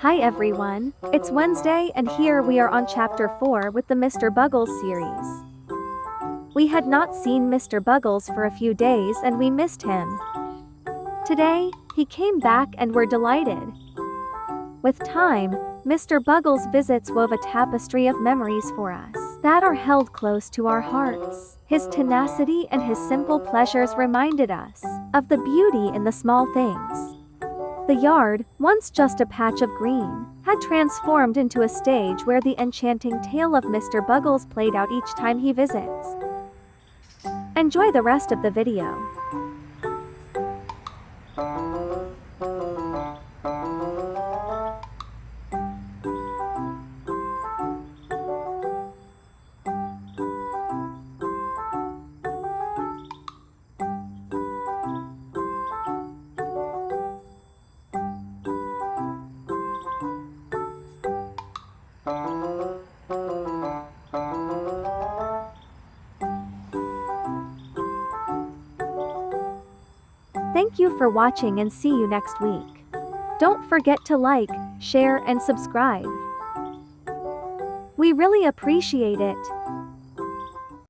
Hi everyone, it's Wednesday and here we are on chapter 4 with the Mr. Buggles series. We had not seen Mr. Buggles for a few days and we missed him. Today, he came back and we're delighted. With time, Mr. Buggles' visits wove a tapestry of memories for us that are held close to our hearts. His tenacity and his simple pleasures reminded us of the beauty in the small things. The yard, once just a patch of green, had transformed into a stage where the enchanting tale of Mr. Buggles played out each time he visits. Enjoy the rest of the video. Thank you for watching and see you next week. Don't forget to like, share and subscribe. We really appreciate it.